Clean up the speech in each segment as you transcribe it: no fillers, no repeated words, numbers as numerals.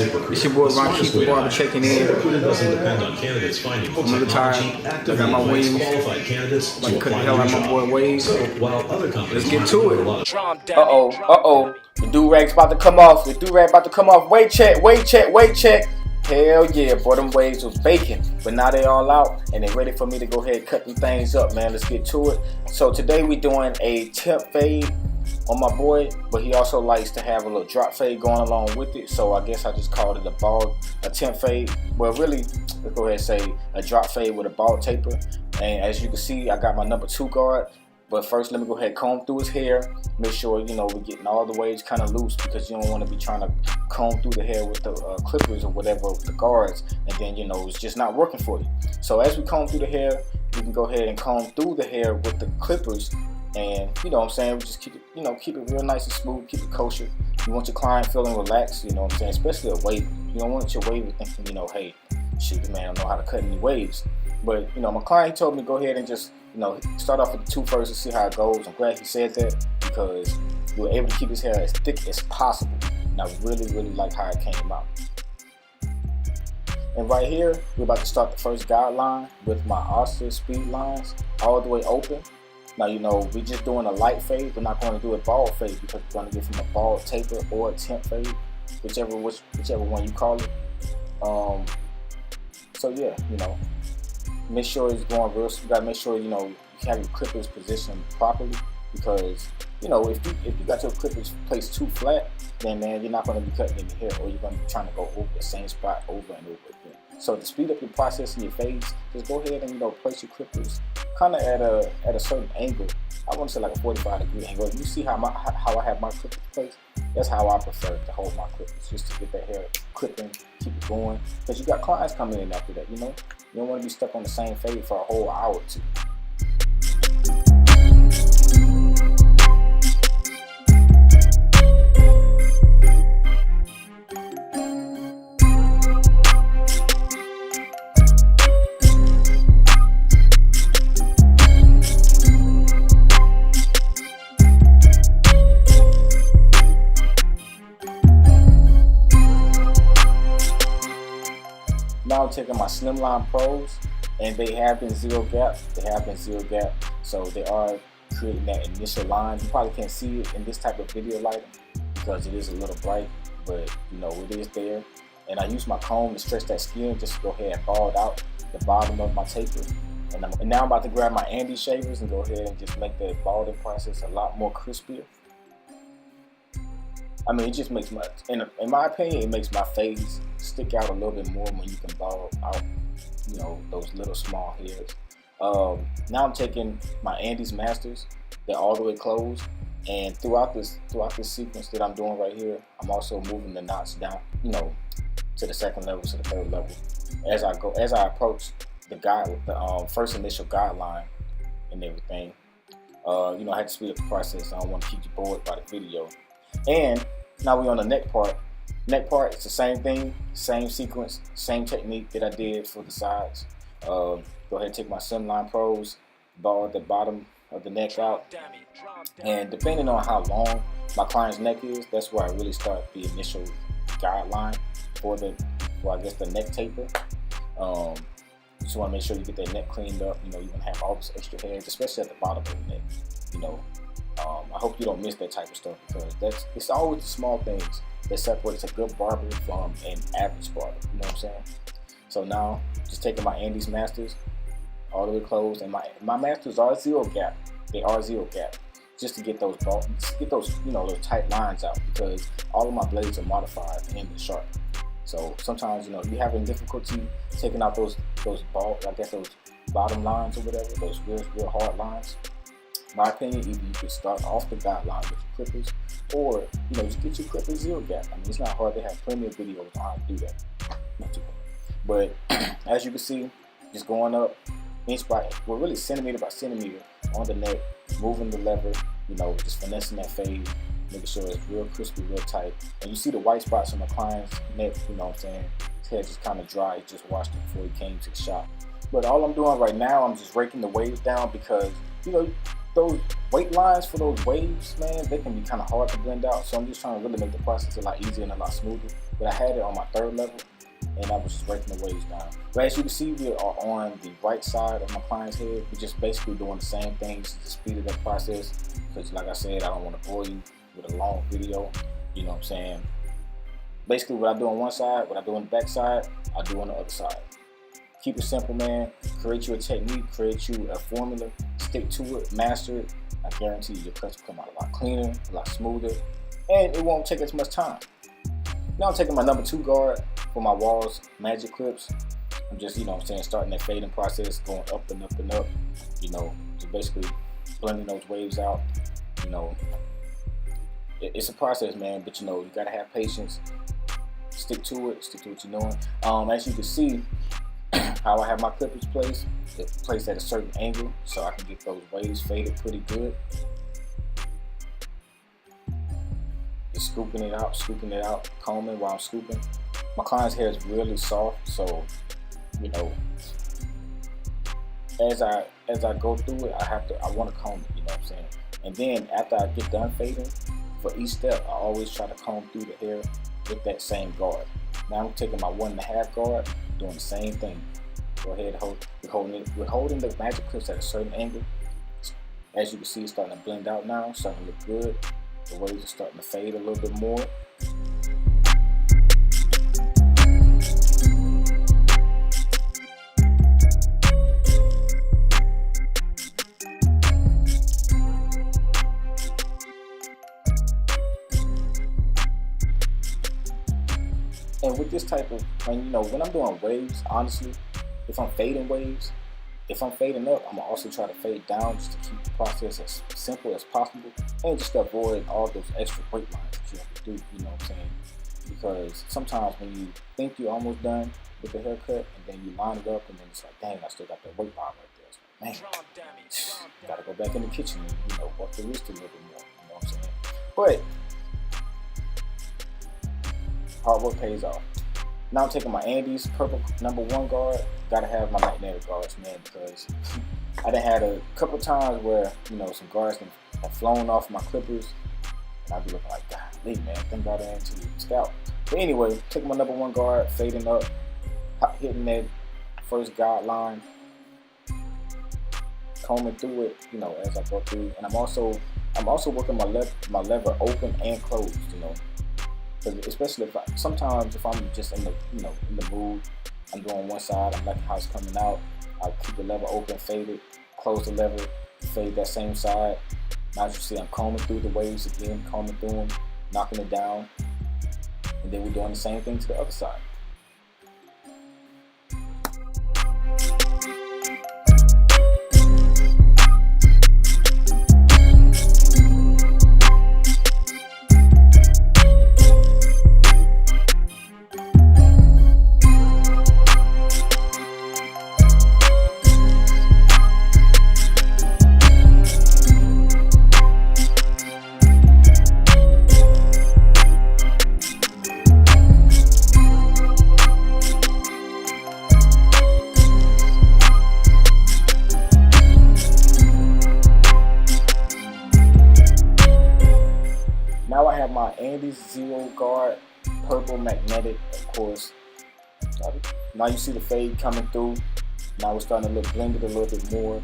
It's your boy Ron Keeper Barber checking in. It doesn't depend on candidates finding Another time, I got my wings. qualified candidates Like to cut the apply hell for out your my boy job. Waves. So while other companies Let's get to it. Uh-oh. The do-rag's about to come off. Wait check. Hell yeah, boy, them waves was baking. But now they all out, and they ready for me to go ahead and cut them things up, man. Let's get to it. So today we doing a temp fade on my boy, but he also likes to have a little drop fade going along with it. So I guess I just called it a temp fade. Well, really, let's go ahead and say a drop fade with a ball taper. And as you can see, I got my number 2 guard. But first, let me go ahead and comb through his hair. Make sure, we're getting all the waves kind of loose, because you don't want to be trying to comb through the hair with the clippers or whatever with the guards, and then, it's just not working for you. So as we comb through the hair, we can go ahead and comb through the hair with the clippers, and, we just keep it, keep it real nice and smooth, keep it kosher. You want your client feeling relaxed, especially a wave. You don't want your waver thinking, hey, shoot, man, I don't know how to cut any waves. But, my client told me go ahead and just, start off with the 2 first and see how it goes. I'm glad he said that, because we were able to keep his hair as thick as possible. And I really, really like how it came out. And right here, we're about to start the first guideline with my Austin speed lines all the way open. Now, we're just doing a light fade. We're not going to do a ball fade, because we're going to get from a ball taper or a temp fade, whichever one you call it. So yeah, make sure it's going real. You gotta make sure you have your clippers positioned properly, because if you got your clippers placed too flat, then man, you're not going to be cutting any hair, or you're going to be trying to go over the same spot over and over again. So to speed up your process in your fades, just go ahead and place your clippers kind of at a certain angle. I want to say like a 45-degree angle. You see how I have my clippers placed? That's how I prefer to hold my clippers, just to get that hair clipping, keep it going. Because you got clients coming in after that, You don't want to be stuck on the same fade for a whole hour or two. Now I'm taking my Slimline Pros, and they have been zero gap. So they are creating that initial line. You probably can't see it in this type of video lighting because it is a little bright, but it is there. And I use my comb to stretch that skin just to go ahead and bald out the bottom of my taper. And now I'm about to grab my Andis shavers and go ahead and just make the balding process a lot more crispier. I mean, it just makes in my opinion, it makes my face stick out a little bit more when you can bald out, those little small hairs. Now I'm taking my Andis Masters. They're all the way closed, and throughout this sequence that I'm doing right here, I'm also moving the knots down, to the second level, to the third level, as I approach the first initial guideline and everything. I had to speed up the process. I don't want to keep you bored by the video. And now we're on the neck part. Neck part, it's the same thing, same sequence, same technique that I did for the sides. Go ahead and take my Slimline Pros, bald the bottom of the neck out. And depending on how long my client's neck is, that's where I really start the initial guideline for the neck taper. Just want to make sure you get that neck cleaned up. You don't have all this extra hair, especially at the bottom of the neck. I hope you don't miss that type of stuff, because it's always the small things that separates a good barber from an average barber. You know what I'm saying? So now, just taking my Andis Masters all the way closed, and my Masters are zero gap. They are zero gap, just to get those those tight lines out, because all of my blades are modified and sharp. So sometimes you're having difficulty taking out those bottom lines or whatever, those real hard lines. My opinion, either you could start off the guideline with your clippers, or just get your clippers zero gap. I mean, it's not hard. They have plenty of videos on how to do that. Not too hard. But as you can see, just going up really centimeter by centimeter on the neck, moving the lever, just finessing that fade, making sure it's real crispy, real tight. And you see the white spots on the client's neck. His hair just kind of dry. He just washed it before he came to the shop. But all I'm doing right now, I'm just raking the waves down, because those weight lines for those waves, man, they can be kind of hard to blend out. So I'm just trying to really make the process a lot easier and a lot smoother. but I had it on my third level, and I was just breaking the waves down. But as you can see, we are on the right side of my client's head. We're just basically doing the same things to speed up that process, because like I said, I don't want to bore you with a long video, you know what I'm saying? Basically what I do on one side, what I do on the back side, I do on the other side. Keep it simple, man. Create you a technique, create you a formula, stick to it, master it. I guarantee you your cuts will come out a lot cleaner, a lot smoother, and it won't take as much time. Now I'm taking my number 2 guard for my Wahl's magic clips. I'm just, you know what I'm saying, starting that fading process, going up and up and up, you know, so basically blending those waves out. You know, it's a process, man, but you know, you gotta have patience. Stick to it, stick to what you're doing. As you can see, how I have my clippers placed, it's placed at a certain angle so I can get those waves faded pretty good. Just scooping it out, combing while I'm scooping. My client's hair is really soft, so you know, as I go through it, I want to comb it, you know what I'm saying? And then after I get done fading, for each step, I always try to comb through the hair with that same guard. Now I'm taking my 1.5 guard, doing the same thing. Go ahead, we're holding the magic clips at a certain angle. As you can see, it's starting to blend out now, starting to look good. The waves are starting to fade a little bit more. And with this type of, and you know, when I'm doing waves, honestly, if I'm fading waves, if I'm fading up, I'm gonna also try to fade down just to keep the process as simple as possible, and just to avoid all those extra break lines that you have to do, you know what I'm saying? Because sometimes when you think you're almost done with the haircut, and then you line it up, and then it's like, dang, I still got that weight line right there. It's like, man, gotta go back in the kitchen and, you know, work the wrist a little bit more, you know what I'm saying? But hard work pays off. Now I'm taking my Andis purple number 1 guard. Gotta have my magnetic guards, man, because I done had a couple times where, you know, some guards have flown off my clippers, and I'd be looking like, golly, man, thank God I ain't to the scalp. But anyway, taking my number 1 guard, fading up, hitting that first guideline, combing through it, you know, as I go through, and I'm also working my lever open and closed, you know. Especially sometimes if I'm just in the, you know, in the mood, I'm doing one side, I'm liking how it's coming out, I'll keep the lever open, fade it, close the lever, fade that same side. Now as you see, I'm combing through the waves again, combing through them, knocking it down, and then we're doing the same thing to the other side. Now I have my Andis 0 guard, purple magnetic, of course. Now you see the fade coming through. Now we're starting to look blended a little bit more.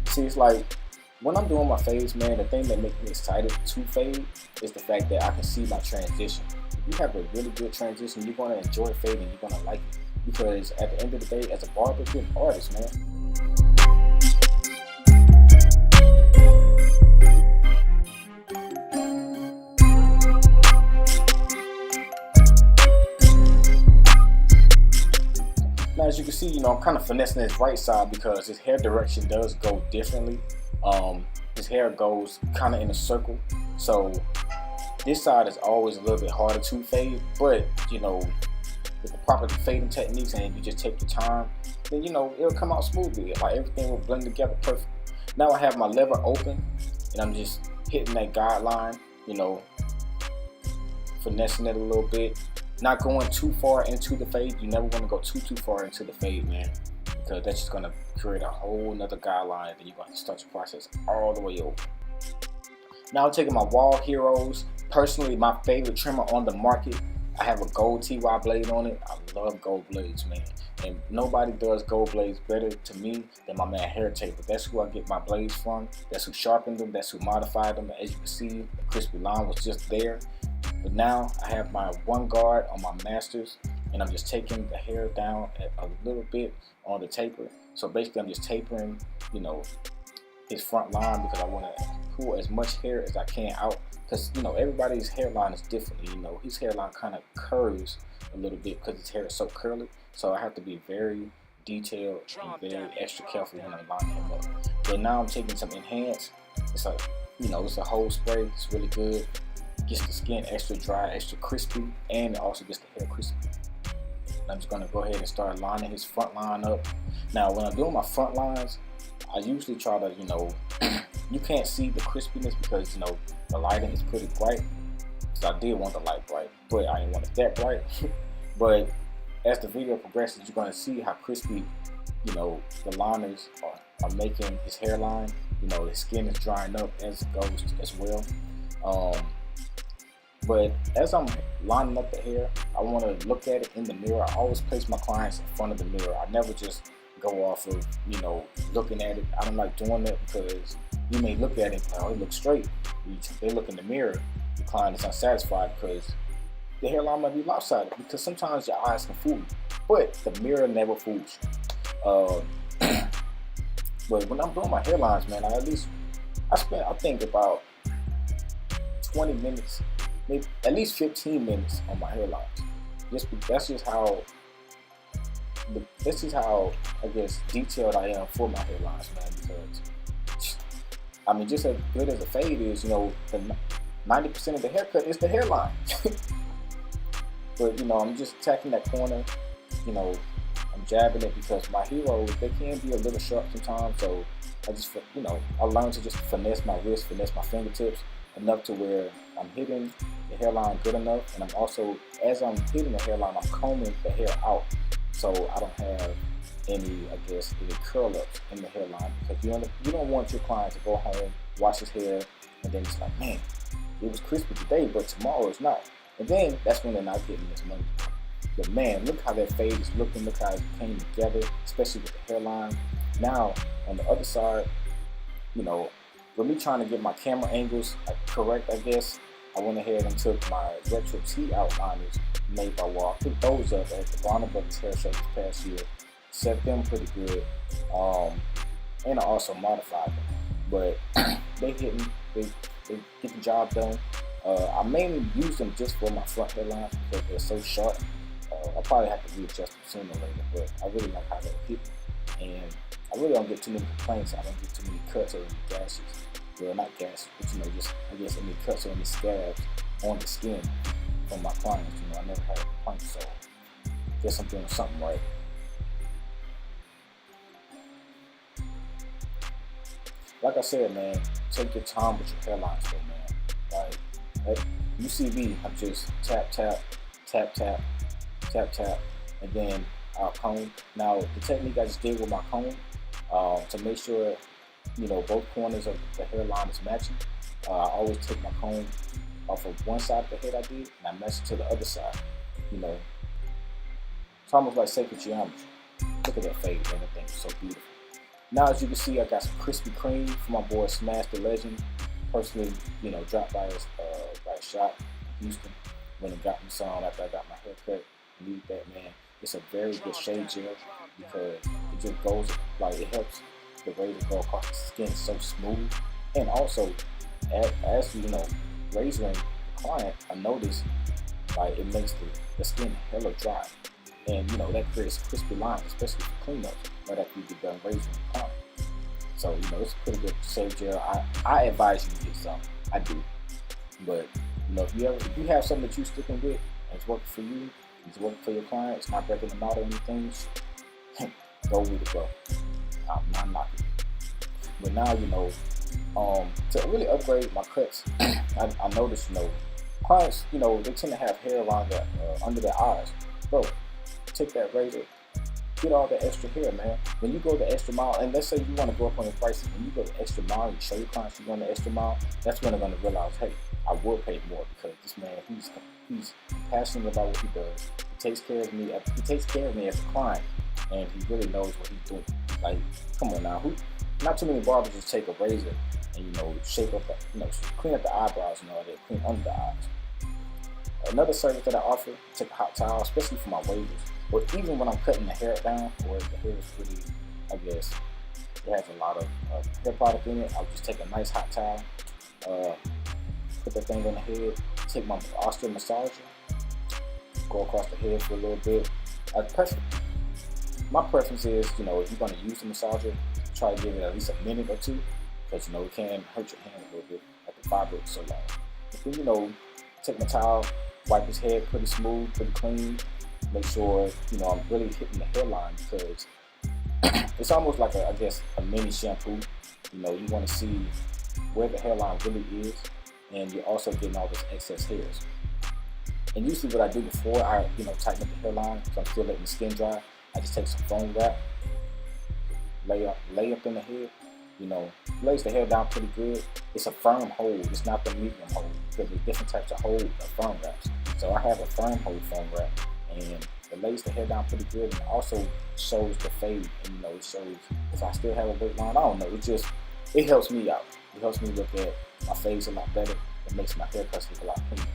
See, it's like when I'm doing my fades, man, the thing that makes me excited to fade is the fact that I can see my transition. If you have a really good transition, you're gonna enjoy fading, you're gonna like it. Because at the end of the day, as a barber, you're an artist, man. Now, as you can see, you know, I'm kind of finessing his right side because his hair direction does go differently. His hair goes kind of in a circle. So this side is always a little bit harder to fade, but you know, with the proper fading techniques and you just take your time, then you know, it'll come out smoothly. Like everything will blend together perfect. Now I have my lever open and I'm just hitting that guideline, you know, finessing it a little bit. Not going too far into the fade. You never want to go too far into the fade, man, because that's just going to create a whole nother guideline, and then you're going to start your process all the way over. Now I'm taking my Wahl Heroes, personally my favorite trimmer on the market. I have a gold TY blade on it. I love gold blades, man. And nobody does gold blades better to me than my man Hair Taper. That's who I get my blades from. That's who sharpened them. That's who modified them. As you can see, the crispy line was just there. But now I have my one guard on my masters, and I'm just taking the hair down a little bit on the taper. So basically I'm just tapering, you know, his front line because I want to pull as much hair as I can out. Because, you know, everybody's hairline is different. You know, his hairline kind of curves a little bit because his hair is so curly. So I have to be very detailed and very extra careful when I line him up. But now I'm taking some Nhance. It's a, you know, it's a whole spray. It's really good. Gets the skin extra dry, extra crispy, and it also gets the hair crispy. And I'm just gonna go ahead and start lining his front line up. Now, when I'm doing my front lines, I usually try to, you know, you can't see the crispiness because, you know, the lighting is pretty bright. So I did want the light bright, but I didn't want it that bright. But as the video progresses, you're gonna see how crispy, you know, the liners are making his hairline. You know, his skin is drying up as it goes as well. But as I'm lining up the hair, I want to look at it in the mirror. I always place my clients in front of the mirror. I never just go off of, you know, looking at it. I don't like doing that because you may look at it and oh, it looks straight. They look in the mirror, the client is unsatisfied because the hairline might be lopsided, because sometimes your eyes can fool you, but the mirror never fools you. But when I'm doing my hairlines, man, I think about 20 minutes, maybe at least 15 minutes on my hairlines. That's just how I guess detailed I am for my hairlines, man. Because I mean, just as good as a fade is, you know, the 90% of the haircut is the hairline. But you know, I'm just attacking that corner. You know, I'm jabbing it because my heroes, they can be a little sharp sometimes. So I just, you know, I learned to just finesse my wrist, finesse my fingertips enough to where I'm hitting the hairline good enough. And I'm also, as I'm hitting the hairline, I'm combing the hair out so I don't have any curl ups in the hairline, because you don't want your client to go home, wash his hair, and then it's like, man, it was crispy today, but tomorrow it's not. And then that's when they're not getting this money. But man, look how that fade is looking. Look how it came together, especially with the hairline. Now, on the other side, you know, with me trying to get my camera angles correct, I guess, I went ahead and took my retro T outliners made by Wahl. Put those up at the Bonner Brothers hair show this past year. Set them pretty good. And I also modified them. But they get the job done. I mainly use them just for my front hairlines because they're so sharp. I'll probably have to readjust them sooner or later, but I really like how they hit. And I really don't get too many complaints. I don't get too many cuts or any gashes. Well, not gashes, but you know, just I guess any cuts or any scabs on the skin from my clients. You know, I never had a complaint, so I guess I'm doing something right. Like I said, man, take your time with your hairlines, though, man. Like, you see me, I'm just tap, tap, tap, tap, tap, tap, and then I'll comb. Now, the technique I just did with my comb, to make sure, you know, both corners of the hairline is matching, I always take my comb off of one side of the head I did, and I match it to the other side. You know, it's almost like sacred geometry. Look at that fade, man. That thing is so beautiful. Now, as you can see, I got some Krispy Kreme for my boy Smash the Legend. Personally, you know, dropped by his shop in Houston when it got me some after I got my haircut. Need that, man. It's a very good shade gel because it just goes, like, it helps the razor go across the skin so smooth. And also, as you know, razoring the client, I noticed like it makes the skin hella dry. And you know, that creates crispy lines, especially for cleanups right after you get done razoring the client. So, you know, it's a pretty good shade gel. I advise you to get some. I do. But, you know, if you have something that you're sticking with and it's working for you, it's working for your client, it's not breaking them out or anything, go with it, bro. I'm not knocking it. But now, you know, to really upgrade my cuts, I noticed, you know, clients, you know, they tend to have hair around under their eyes. Bro, take that razor, get all the extra hair, man. When you go the extra mile, and let's say you want to go up on your prices, when you go the extra mile, you show your clients you're going the extra mile, that's when they're going to realize, hey, I will pay more because this man, he's passionate about what he does. He takes care of me. He takes care of me as a client, and he really knows what he's doing. Like, come on now, not too many barbers just take a razor and shape up, clean up the eyebrows and all that, clean under the eyes. Another service that I offer, take a hot towel, especially for my waivers, or even when I'm cutting the hair down, or if the hair is pretty, I guess, it has a lot of hair product in it, I'll just take a nice hot towel, put that thing on the head, take my ostrich massager, go across the head for a little bit. My preference is, if you're going to use the massager, try to give it at least a minute or two, because, it can hurt your hand a little bit, like the fiber is so long. But then, take my towel, wipe his head pretty smooth, pretty clean, make sure, I'm really hitting the hairline, because it's almost like a mini shampoo. You want to see where the hairline really is, and you're also getting all this excess hairs. And usually what I do before I, tighten up the hairline, because I'm still letting the skin dry, I just take some foam wrap, lay up in the head, lays the hair down pretty good. It's a firm hold, it's not the medium hold, because there's different types of hold of firm wraps. So I have a firm hold foam wrap, and it lays the hair down pretty good, and it also shows the fade, and it shows if I still have a weight line. I don't know, it helps me out. It helps me look at my fades a lot better. It makes my haircuts look a lot cleaner.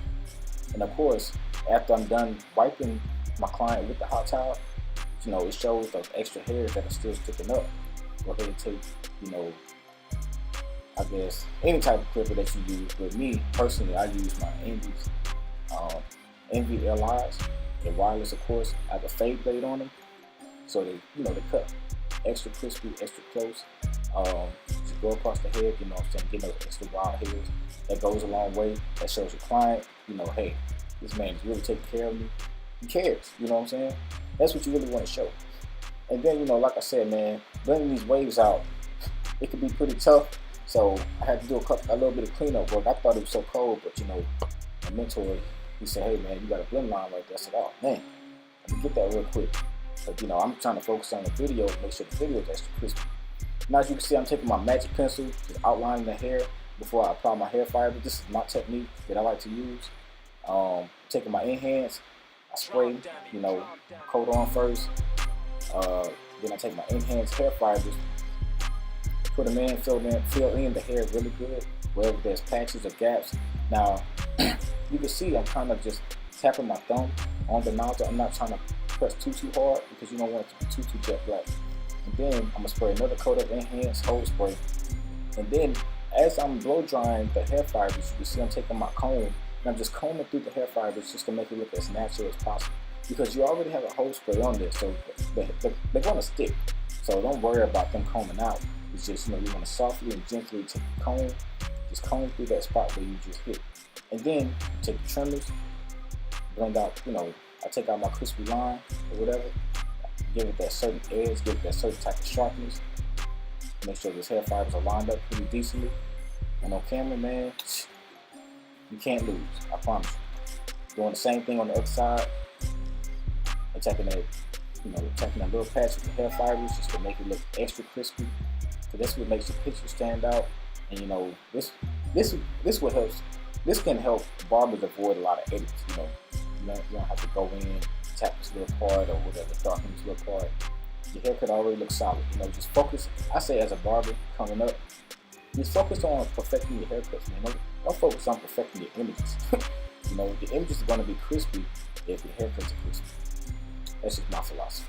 And of course, after I'm done wiping my client with the hot towel, it shows those extra hairs that are still sticking up. Go ahead and take, I guess, any type of clipper that you use. With me, personally, I use my Andis, NVLIs. They're wireless, of course. I have a fade blade on them. So they cut extra crispy, extra close. Just go across the head, getting those extra wild hairs. That goes a long way. That shows your client, hey, this man is really taking care of me. He cares, you know what I'm saying? That's what you really want to show. And then, like I said, man, blending these waves out, it could be pretty tough. So I had to do a little bit of cleanup work. I thought it was so cold, but my mentor, he said, hey man, you got a blend line right there. I said, oh man, let me get that real quick. But I'm trying to focus on the video, make sure the video is extra crispy. Now as you can see, I'm taking my magic pencil, just outlining the hair before I apply my hair fiber. This is my technique that I like to use. Taking my Nhance, I spray, coat on first. Then I take my Nhance hair fibers, put them in, fill in the hair really good, wherever there's patches or gaps. Now, you can see I'm kind of just tapping my thumb on the nozzle. I'm not trying to press too hard because you don't want it to be too jet black. And then I'm gonna spray another coat of Nhance hold spray. And then as I'm blow drying the hair fibers, you can see I'm taking my comb and I'm just combing through the hair fibers just to make it look as natural as possible. Because you already have a hold spray on there, so they're gonna stick. So don't worry about them combing out. It's just, you want to softly and gently take the comb, just comb through that spot where you just hit. And then take the trimmers, blend out, I take out my crispy line or whatever, give it that certain edge, give it that certain type of sharpness, make sure those hair fibers are lined up pretty decently. And on camera, man, you can't lose, I promise you. Doing the same thing on the other side, and taking that, taking that little patch with the hair fibers just to make it look extra crispy. So that's what makes the picture stand out. And this what helps. This can help barbers avoid a lot of edits. You don't have to go in, tap this little part or whatever, darken this little part. Your hair could already look solid. Just focus. I say as a barber coming up, just focus on perfecting your haircuts, man. Don't focus on perfecting your images. The images are going to be crispy if your haircuts are crispy. That's just my philosophy.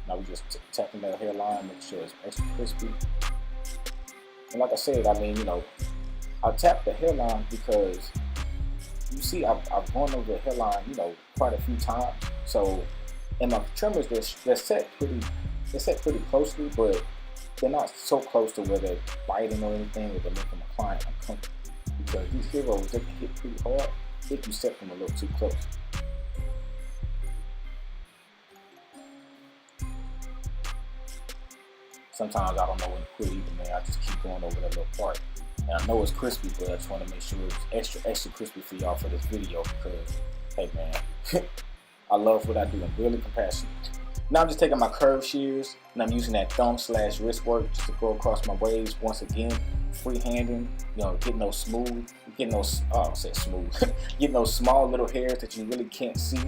Now we just tapping that hairline, make sure it's extra crispy. And like I said, I tap the hairline because you see I've gone over the hairline, quite a few times. So, and my trimmers, they're set pretty closely, but they're not so close to where they're biting or anything, or they're making my client uncomfortable. Because these heroes, they can hit pretty hard if you set them a little too close. Sometimes I don't know when to quit either, man. I just keep going over that little part. And I know it's crispy, but I just want to make sure it's extra crispy for y'all for this video because, hey man, I love what I do. I'm really compassionate. Now I'm just taking my curved shears and I'm using that thumb/wrist work just to go across my waves once again, freehanding, you know, getting those smooth, getting those, getting those small little hairs that you really can't see,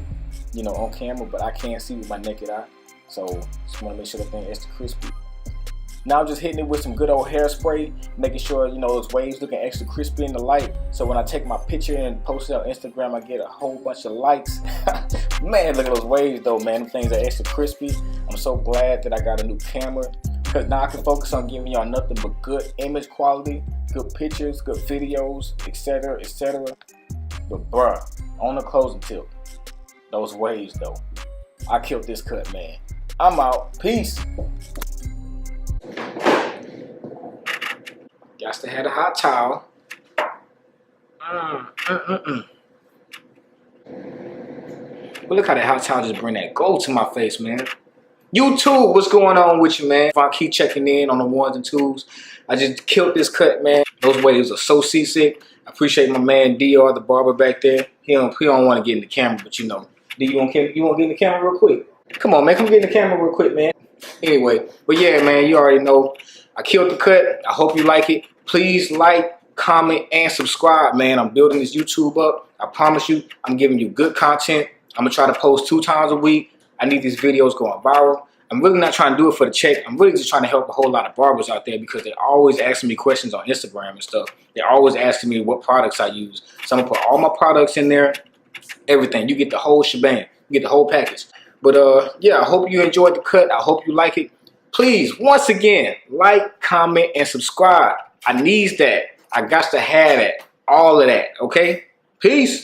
you know, on camera, but I can see with my naked eye. So just want to make sure that thing is extra crispy. Now I'm just hitting it with some good old hairspray, making sure, you know, those waves looking extra crispy in the light. So when I take my picture and post it on Instagram, I get a whole bunch of likes. Man, look at those waves though, man. Them things are extra crispy. I'm so glad that I got a new camera, because now I can focus on giving y'all nothing but good image quality, good pictures, good videos, etc., etc. But bruh, on the closing tip, those waves though, I killed this cut, man. I'm out. Peace. Got to have a hot towel. But look how that hot towel just bring that gold to my face, man. YouTube, what's going on with you, man? If I keep checking in on the ones and twos, I just killed this cut, man. Those waves are so seasick. I appreciate my man DR, the barber back there. He don't want to get in the camera, but you know. Do you want to get in the camera real quick? Come on, man. Come get in the camera real quick, man. Anyway, but yeah, man, you already know. I killed the cut. I hope you like it. Please like, comment, and subscribe, man. I'm building this YouTube up. I promise you, I'm giving you good content. I'm going to try to post 2 times a week. I need these videos going viral. I'm really not trying to do it for the check. I'm really just trying to help a whole lot of barbers out there, because they're always asking me questions on Instagram and stuff. They're always asking me what products I use. So I'm going to put all my products in there, everything. You get the whole shebang. You get the whole package. But yeah, I hope you enjoyed the cut. I hope you like it. Please, once again, like, comment, and subscribe. I need that. I got to have that. All of that, okay? Peace.